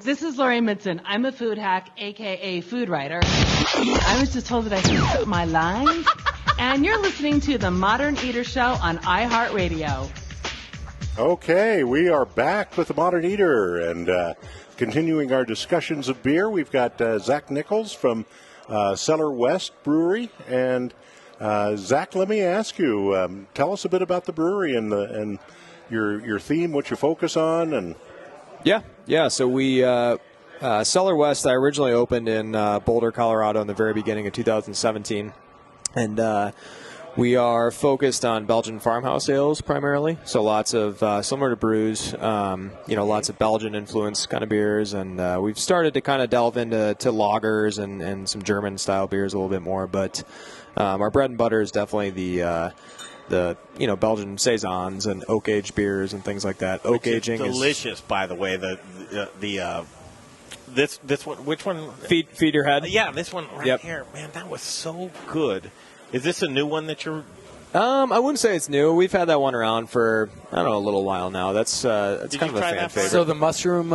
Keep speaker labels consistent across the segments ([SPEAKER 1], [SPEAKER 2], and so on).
[SPEAKER 1] This is Lori Midson. I'm a food hack, a.k.a. food writer. I was just told that I should put my lines. And you're listening to The Modern Eater Show on iHeartRadio.
[SPEAKER 2] Okay, we are back with The Modern Eater and continuing our discussions of beer. We've got Zach Nichols from Cellar West Brewery. And Zach, let me ask you, tell us a bit about the brewery and your theme, what you focus on. And
[SPEAKER 3] Yeah. So we, Cellar West, I originally opened in Boulder, Colorado in the very beginning of 2017. And we are focused on Belgian farmhouse ales primarily. So lots of, similar to brews, lots of Belgian influence kind of beers. And we've started to kind of delve into lagers and some German style beers a little bit more. But our bread and butter is definitely the Belgian saisons and oak aged beers and things like that. Oak aging is
[SPEAKER 4] delicious, by the way. This one, which one?
[SPEAKER 3] Feed your head.
[SPEAKER 4] Yeah, this one right here, man. That was so good. Is this a new one that you're?
[SPEAKER 3] I wouldn't say it's new. We've had that one around for a little while now. That's kind of a fan favorite.
[SPEAKER 5] So the mushroom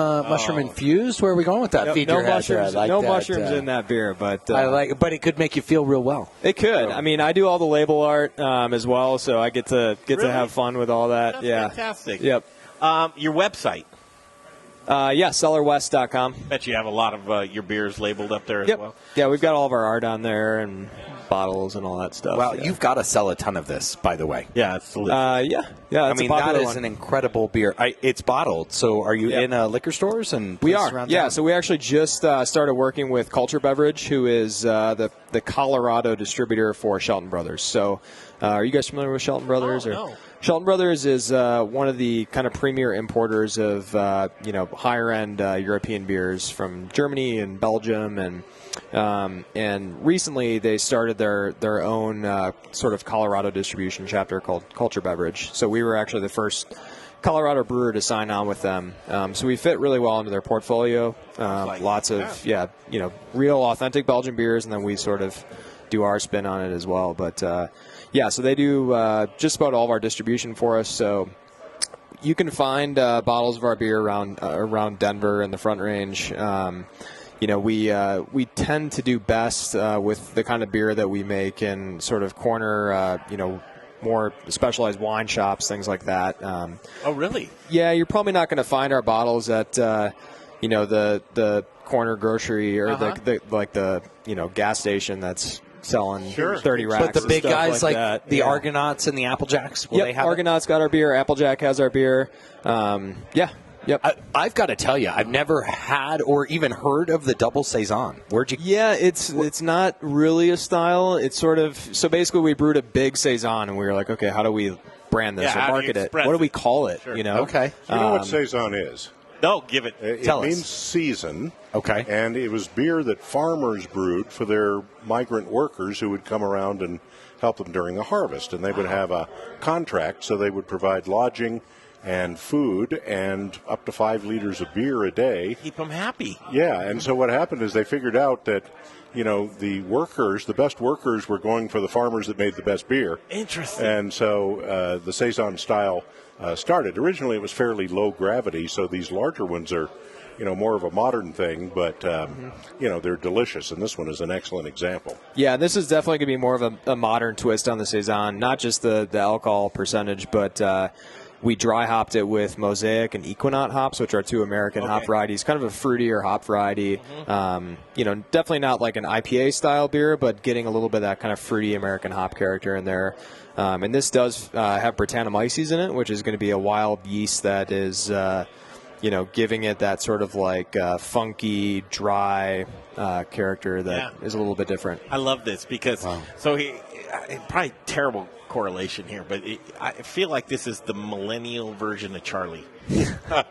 [SPEAKER 5] infused. Where are we going with that?
[SPEAKER 3] No mushrooms in that beer, but
[SPEAKER 5] but it could make you feel real well.
[SPEAKER 3] It could. I mean, I do all the label art as well, so I get to have fun with all that.
[SPEAKER 4] That's fantastic.
[SPEAKER 3] Yep.
[SPEAKER 4] Your website.
[SPEAKER 3] Cellarwest.com.
[SPEAKER 4] Bet you have a lot of your beers labeled up there as well.
[SPEAKER 3] Yeah, we've got all of our art on there and bottles and all that stuff.
[SPEAKER 5] Well, you've got to sell a ton of this, by the way.
[SPEAKER 4] Yeah, it's delicious.
[SPEAKER 3] Yeah.
[SPEAKER 5] I mean, that is an incredible beer. It's bottled. So, are you in liquor stores and
[SPEAKER 3] we are?
[SPEAKER 5] Around
[SPEAKER 3] yeah.
[SPEAKER 5] town?
[SPEAKER 3] So we actually just started working with Culture Beverage, who is the Colorado distributor for Shelton Brothers. So, are you guys familiar with Shelton Brothers?
[SPEAKER 4] No.
[SPEAKER 3] Shelton Brothers is one of the kind of premier importers of higher end European beers from Germany and Belgium, and recently they started their own sort of Colorado distribution chapter called Culture Beverage. So we were actually the first Colorado brewer to sign on with them. So we fit really well into their portfolio. Lots of real authentic Belgian beers, and then we sort of do our spin on it as well. But so they do just about all of our distribution for us. So you can find bottles of our beer around Denver and the Front Range. We tend to do best with the kind of beer that we make in sort of corner, more specialized wine shops, things like that.
[SPEAKER 4] Oh, really?
[SPEAKER 3] Yeah, you're probably not going to find our bottles at the corner grocery or the gas station that's selling 30 racks.
[SPEAKER 5] But the big guys
[SPEAKER 3] like
[SPEAKER 5] that. The Argonauts and the Applejacks, will they have
[SPEAKER 3] Argonauts got our beer. Applejack has our beer. Yep.
[SPEAKER 5] I've got to tell you, I've never had or even heard of the double saison. Where'd you?
[SPEAKER 3] Yeah, it's not really a style. It's sort of so basically we brewed a big saison and we were like, okay, how do we brand this or market it? What do we call it?
[SPEAKER 4] Sure.
[SPEAKER 5] Okay.
[SPEAKER 2] you know what saison is?
[SPEAKER 4] No, give it.
[SPEAKER 2] It means season.
[SPEAKER 5] Okay.
[SPEAKER 2] And it was beer that farmers brewed for their migrant workers who would come around and help them during the harvest. And they would have a contract, so they would provide lodging and food and up to 5 liters of beer a day.
[SPEAKER 4] Keep them happy.
[SPEAKER 2] Yeah, and so what happened is they figured out that, the best workers were going for the farmers that made the best beer.
[SPEAKER 4] Interesting.
[SPEAKER 2] And so the saison style started. Originally it was fairly low gravity, so these larger ones are, more of a modern thing, but, they're delicious, and this one is an excellent example.
[SPEAKER 3] Yeah, this is definitely going to be more of a modern twist on the saison, not just the alcohol percentage, but we dry hopped it with Mosaic and Equinox hops, which are 2 American hop varieties, kind of a fruitier hop variety. Definitely not like an IPA style beer, but getting a little bit of that kind of fruity American hop character in there. And this does have Brettanomyces in it, which is going to be a wild yeast that is, giving it that sort of like funky, dry character that is a little bit different.
[SPEAKER 4] I love this because probably terrible correlation here, but I feel like this is the millennial version of Charlie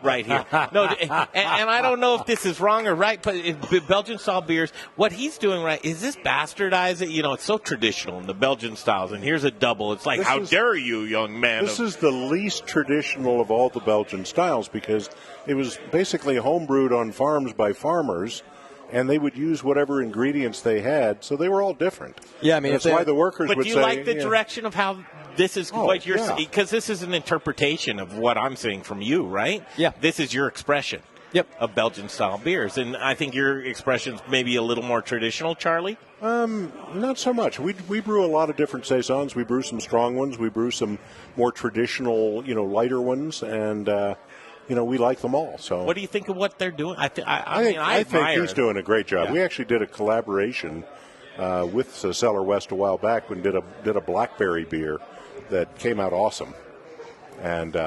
[SPEAKER 4] right here. No, and I don't know if this is wrong or right, but Belgian style beers, what he's doing right is this bastardize it. It's so traditional in the Belgian styles, and here's a double. It's like, how dare you, young man?
[SPEAKER 2] This is the least traditional of all the Belgian styles because it was basically homebrewed on farms by farmers, and they would use whatever ingredients they had, so they were all different.
[SPEAKER 3] Yeah, I mean,
[SPEAKER 2] that's why the workers would say...
[SPEAKER 4] But do you like the direction of how this is what you're... Because this is an interpretation of what I'm saying from you, right?
[SPEAKER 3] Yeah.
[SPEAKER 4] This is your expression. of Belgian-style beers. And I think your expression's maybe a little more traditional, Charlie?
[SPEAKER 2] Not so much. We brew a lot of different saisons. We brew some strong ones. We brew some more traditional, lighter ones, and we like them all. So,
[SPEAKER 4] what do you think of what they're doing? I
[SPEAKER 2] think he's doing a great job.
[SPEAKER 4] Yeah.
[SPEAKER 2] We actually did a collaboration with Cellar West a while back when did a blackberry beer that came out awesome, and.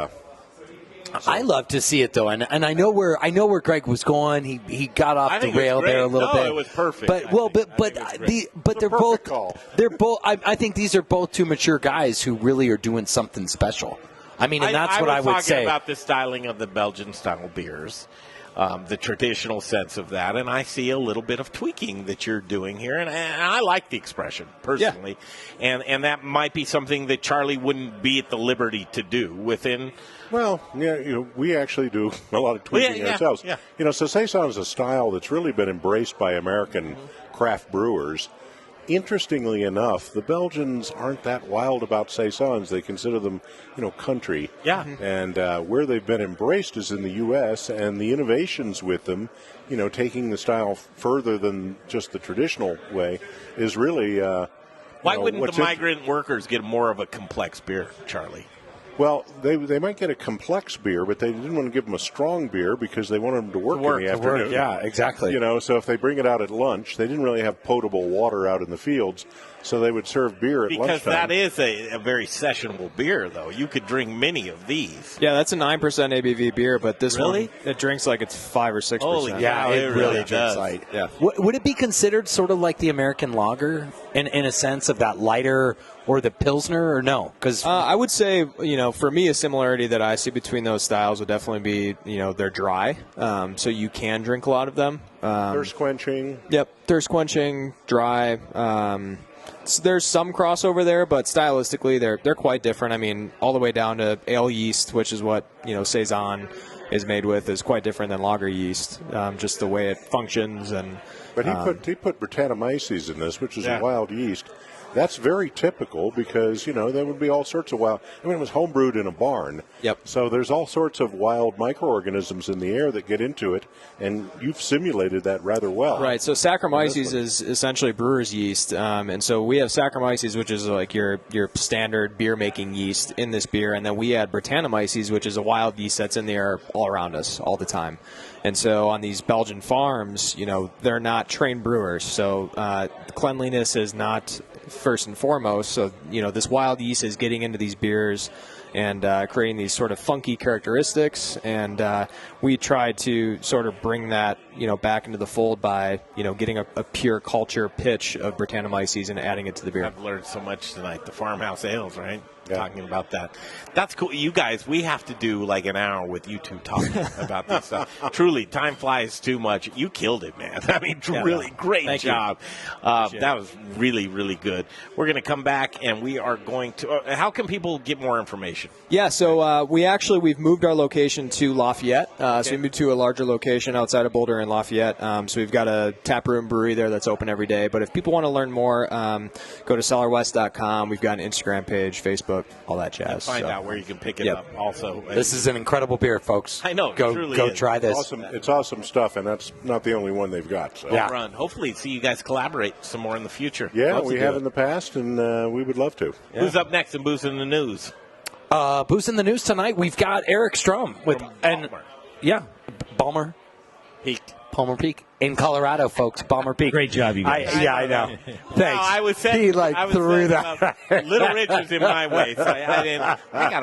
[SPEAKER 5] I love to see it though, and I know where Greg was going. He got off the rail there a little bit.
[SPEAKER 4] It was perfect.
[SPEAKER 2] But
[SPEAKER 5] they're both. I think these are both two mature guys who really are doing something special. I mean, and that's what I would say.
[SPEAKER 4] I was talking about the styling of the Belgian style beers, the traditional sense of that, and I see a little bit of tweaking that you're doing here, and I like the expression personally, and that might be something that Charlie wouldn't be at the liberty to do within.
[SPEAKER 2] Well, yeah, we actually do a lot of tweaking ourselves.
[SPEAKER 4] Yeah.
[SPEAKER 2] So saison is a style that's really been embraced by American craft brewers. Interestingly enough, the Belgians aren't that wild about saisons. They consider them, country.
[SPEAKER 4] Yeah.
[SPEAKER 2] And where they've been embraced is in the U.S., and the innovations with them, taking the style further than just the traditional way, is really.
[SPEAKER 4] Why wouldn't the migrant workers get more of a complex beer, Charlie?
[SPEAKER 2] Well, they might get a complex beer, but they didn't want to give them a strong beer because they wanted them to work in the afternoon.
[SPEAKER 5] Yeah, exactly.
[SPEAKER 2] So if they bring it out at lunch, they didn't really have potable water out in the fields, so they would serve beer at lunchtime.
[SPEAKER 4] Because that is a very sessionable beer, though. You could drink many of these.
[SPEAKER 3] Yeah, that's a 9% ABV beer, but this one, it drinks like it's 5 or 6%.
[SPEAKER 4] Holy
[SPEAKER 5] yeah,
[SPEAKER 4] cow,
[SPEAKER 5] it really
[SPEAKER 4] does.
[SPEAKER 5] drinks light.
[SPEAKER 3] Yeah.
[SPEAKER 5] Would it be considered sort of like the American lager in a sense of that lighter or the Pilsner, or no? Because
[SPEAKER 3] I would say, for me, a similarity that I see between those styles would definitely be, they're dry, so you can drink a lot of them.
[SPEAKER 2] Thirst quenching.
[SPEAKER 3] Yep, thirst quenching, dry. So there's some crossover there, but stylistically they're quite different. I mean, all the way down to ale yeast, which is what saison is made with, is quite different than lager yeast. Just the way it functions and.
[SPEAKER 2] But he put Brettanomyces in this, which is a wild yeast. That's very typical because, there would be all sorts of wild. I mean, it was homebrewed in a barn.
[SPEAKER 3] Yep.
[SPEAKER 2] So there's all sorts of wild microorganisms in the air that get into it, and you've simulated that rather well.
[SPEAKER 3] Right. So Saccharomyces is essentially brewer's yeast, and so we have Saccharomyces, which is like your standard beer making yeast in this beer, and then we add Brettanomyces, which is a wild yeast that's in the air all around us all the time. And so on these Belgian farms, they're not trained brewers, so cleanliness is not first and foremost. So, this wild yeast is getting into these beers and creating these sort of funky characteristics. And we try to sort of bring that, back into the fold by, getting a pure culture pitch of Brettanomyces and adding it to the beer.
[SPEAKER 4] I've learned so much tonight. The farmhouse ales, right? Yeah. Talking about that. That's cool. You guys, we have to do like an hour with you two talking about this stuff. Truly, time flies too much. You killed it, man. I mean, really great job. That was really, really good. We're going to come back and we are going to how can people get more information?
[SPEAKER 3] Yeah, so we've moved our location to Lafayette. So we moved to a larger location outside of Boulder and Lafayette. So we've got a tap room brewery there that's open every day. But if people want to learn more, go to cellarwest.com. We've got an Instagram page, Facebook, all that jazz.
[SPEAKER 4] And find out where you can pick it up also.
[SPEAKER 5] This is an incredible beer, folks.
[SPEAKER 4] I know.
[SPEAKER 5] Go try this.
[SPEAKER 2] It's awesome stuff, and that's not the only one they've got. So.
[SPEAKER 4] Yeah. Run. Hopefully see you guys collaborate some more in the future.
[SPEAKER 2] Yeah, we have in the past, and we would love to.
[SPEAKER 4] Yeah. Who's up next in Booze in the News?
[SPEAKER 5] Booze in the News tonight, we've got Eric Strom with Balmer Peak. Palmer Peak in Colorado, folks. Balmer Peak.
[SPEAKER 6] Great job, you guys.
[SPEAKER 5] I know. Thanks.
[SPEAKER 4] No, I was saying,
[SPEAKER 5] he threw that.
[SPEAKER 4] Little Richard's in my way, so I got to